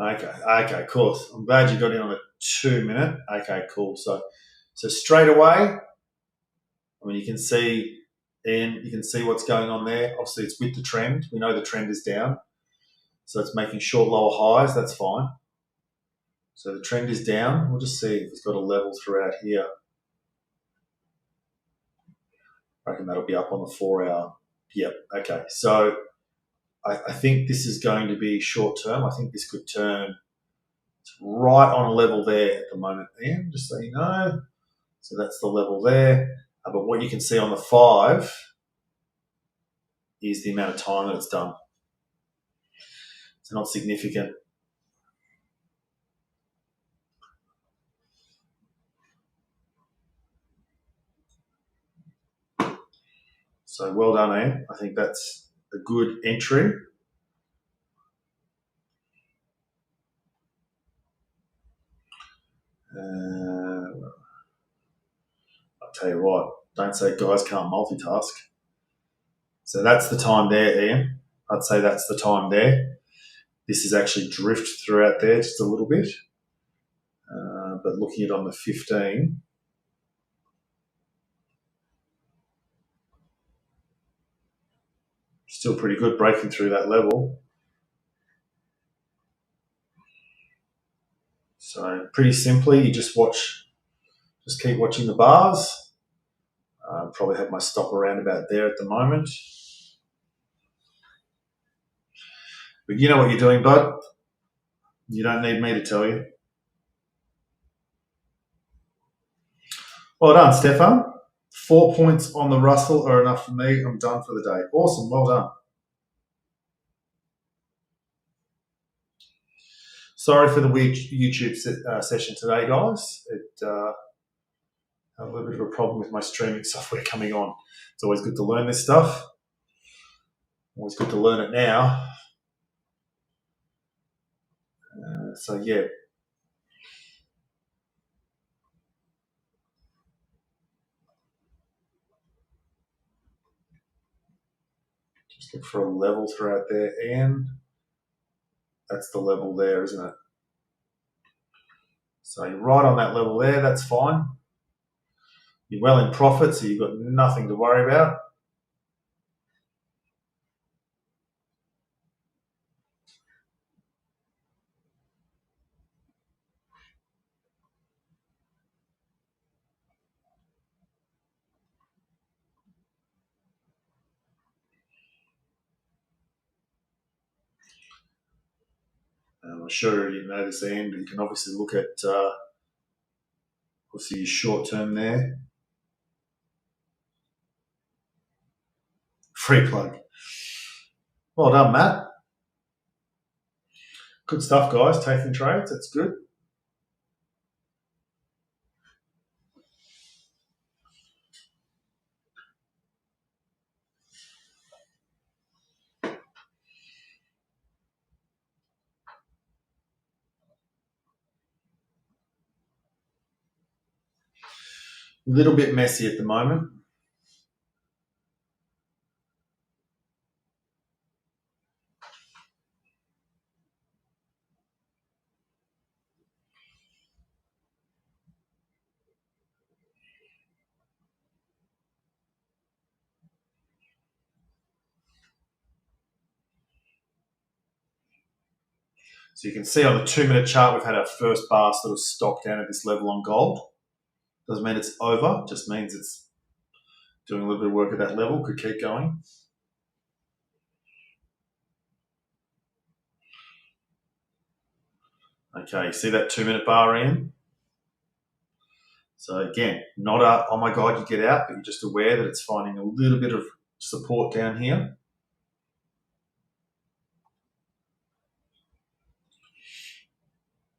Okay, cool. I'm glad you got in on the 2 minute. Okay, cool. So straight away, I mean, you can see, and you can see what's going on there. Obviously, it's with the trend. We know the trend is down, so it's making short lower highs. That's fine. So the trend is down. We'll just see if it's got a level throughout here. I reckon that'll be up on the 4 hour. Yep. Okay. So I think this is going to be short term. I think this could turn right on a level there at the moment, Ian, just so you know. So that's the level there. But what you can see on the 5 is the amount of time that it's done. It's not significant. So well done, Ian. I think that's a good entry. I'll tell you what, don't say guys can't multitask. So that's the time there, Ian. I'd say that's the time there. This is actually drift throughout there just a little bit. But looking at on the 15, still pretty good breaking through that level. So pretty simply, you just keep watching the bars. Probably have my stop around about there at the moment. But you know what you're doing, bud. You don't need me to tell you. Well done, Stefan. 4 points on the Russell are enough for me. I'm done for the day. Awesome. Well done. Sorry for the weird YouTube session today, guys. I have a little bit of a problem with my streaming software coming on. It's always good to learn this stuff. Always good to learn it now. So, yeah. Just look for a level throughout there. And that's the level there, isn't it? So you're right on that level there. That's fine. You're well in profit, so you've got nothing to worry about. I'm sure you know this, Ian, but you can obviously look at obviously your short term there. Free plug. Well done, Matt. Good stuff, guys. Taking trades. That's good. A little bit messy at the moment. So you can see on the 2 minute chart, we've had our first bar sort of stop down at this level on gold. Doesn't mean it's over, just means it's doing a little bit of work at that level. Could keep going. Okay, see that 2 minute bar in? So again, not a, oh my God, you get out, but you're just aware that it's finding a little bit of support down here.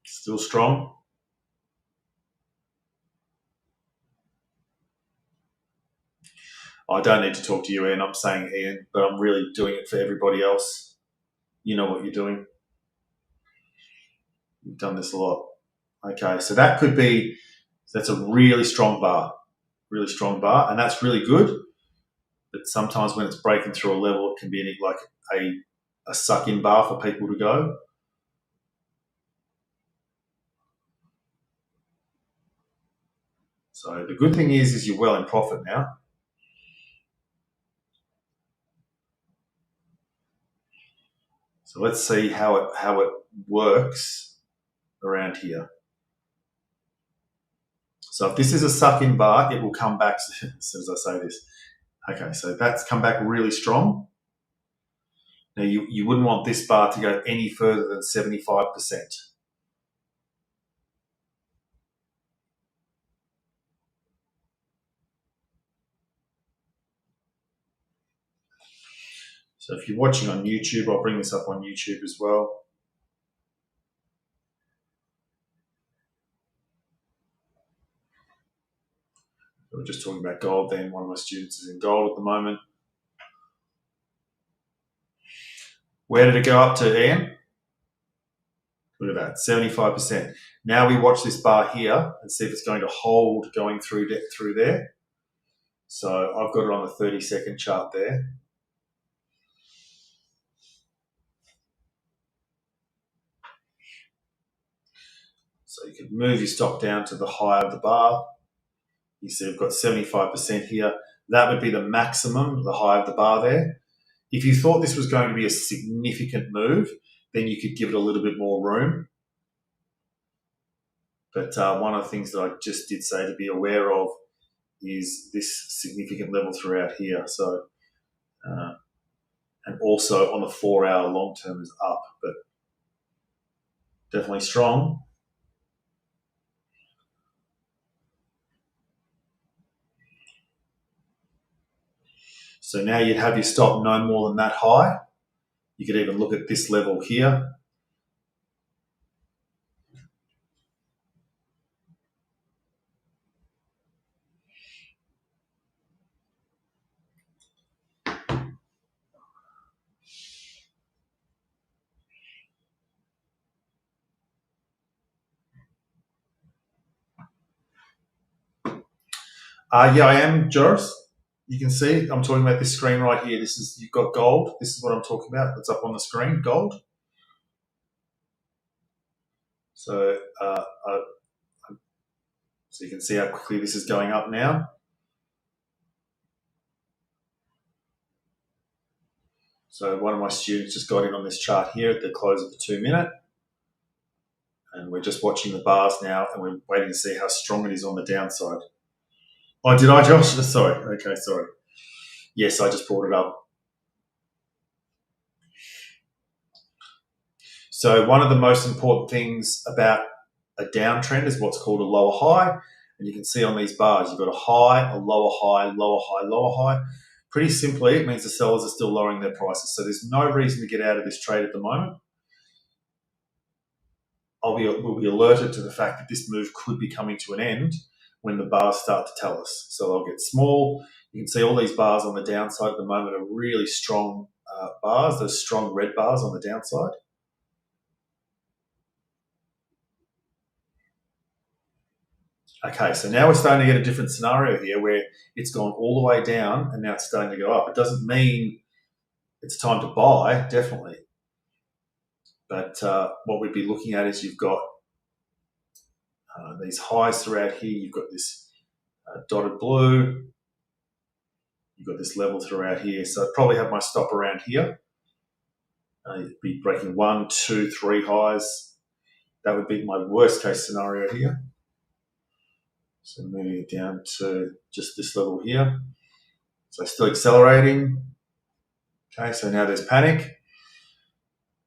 Still strong. I don't need to talk to you, Ian. I'm saying Ian, but I'm really doing it for everybody else. You know what you're doing. You've done this a lot. Okay, so that could be, that's a really strong bar, and that's really good. But sometimes when it's breaking through a level, it can be like a suck-in bar for people to go. So the good thing is you're well in profit now. So let's see how it works around here. So if this is a suck-in bar, it will come back as soon as I say this. Okay, so that's come back really strong. Now you wouldn't want this bar to go any further than 75%. So if you're watching on YouTube, I'll bring this up on YouTube as well. We're just talking about gold then. One of my students is in gold at the moment. Where did it go up to, Ian? Look at that, 75%. Now we watch this bar here and see if it's going to hold going through there. So I've got it on the 30-second chart there. So you can move your stop down to the high of the bar. You see we've got 75% here. That would be the maximum, the high of the bar there. If you thought this was going to be a significant move, then you could give it a little bit more room. But one of the things that I just did say to be aware of is this significant level throughout here. So, and also on the 4-hour long term is up, but definitely strong. So now you'd have your stop no more than that high. You could even look at this level here. Yeah, I am, Joris. You can see I'm talking about this screen right here. You've got gold. This is what I'm talking about. It's up on the screen, gold. So, so you can see how quickly this is going up now. So one of my students just got in on this chart here at the close of the 2 minute. And we're just watching the bars now and we're waiting to see how strong it is on the downside. Oh, did I, Josh? Sorry. Okay, sorry. Yes, I just brought it up. So one of the most important things about a downtrend is what's called a lower high. And you can see on these bars, you've got a high, a lower high, lower high, lower high. Pretty simply, it means the sellers are still lowering their prices. So there's no reason to get out of this trade at the moment. We'll be alerted to the fact that this move could be coming to an end when the bars start to tell us. So they'll get small. You can see all these bars on the downside at the moment are really strong bars. Those strong red bars on the downside. Okay, so now we're starting to get a different scenario here where it's gone all the way down and now it's starting to go up. It doesn't mean it's time to buy, definitely. But what we'd be looking at is you've got these highs throughout here. You've got this dotted blue. You've got this level throughout here. So I'd probably have my stop around here. You'd be breaking 1, 2, 3 highs. That would be my worst case scenario here. So moving it down to just this level here. So still accelerating. Okay, so now there's panic.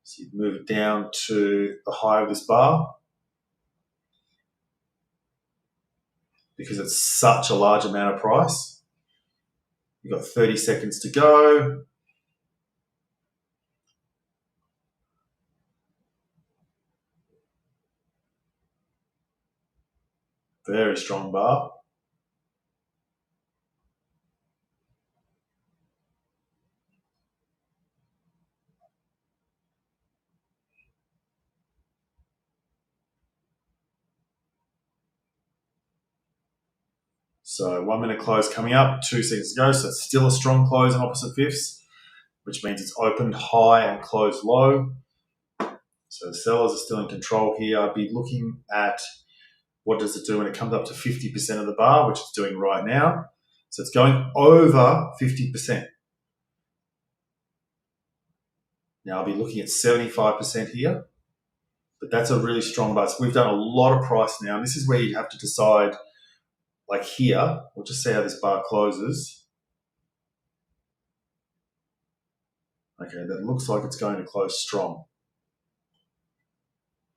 So you move it down to the high of this bar. Because it's such a large amount of price. You've got 30 seconds to go. Very strong bar. So 1 minute close coming up, 2 seconds to go. So it's still a strong close in opposite fifths, which means it's opened high and closed low. So the sellers are still in control here. I'd be looking at what does it do when it comes up to 50% of the bar, which it's doing right now? So it's going over 50%. Now I'll be looking at 75% here, but that's a really strong bar. So we've done a lot of price now. And this is where you have to decide, like here, we'll just see how this bar closes. Okay, that looks like it's going to close strong.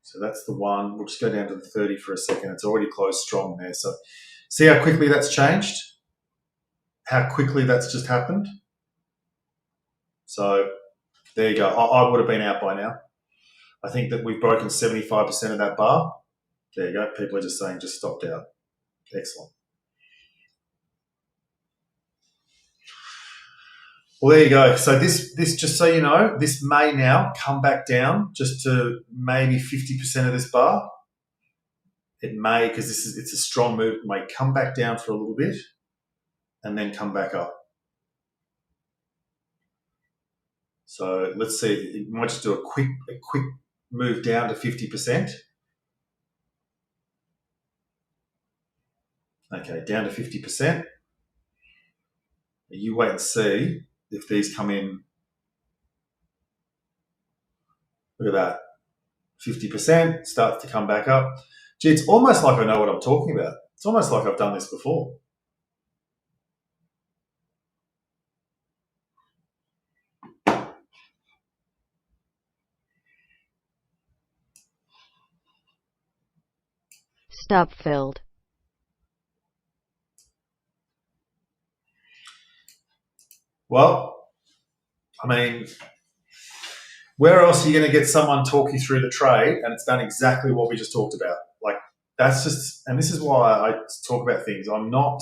So that's the one. We'll just go down to the 30 for a second. It's already closed strong there. So see how quickly that's changed? How quickly that's just happened? So there you go. I would have been out by now. I think that we've broken 75% of that bar. There you go. People are just saying just stopped out. Excellent. Well, there you go. So this just so you know, this may now come back down just to maybe 50% of this bar. It may, because it's a strong move, it may come back down for a little bit and then come back up. So let's see. It might just do a quick move down to 50%. Okay, down to 50%. You wait and see if these come in. Look at that. 50% starts to come back up. Gee, it's almost like I know what I'm talking about. It's almost like I've done this before. Stop filled. Well, I mean, where else are you going to get someone talk you through the trade and it's done exactly what we just talked about? Like, that's just, and this is why I talk about things. I'm not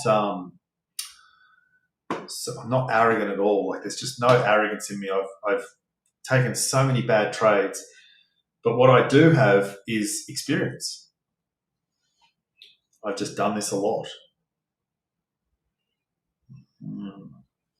arrogant at all. Like, there's just no arrogance in me. I've taken so many bad trades, but what I do have is experience. I've just done this a lot.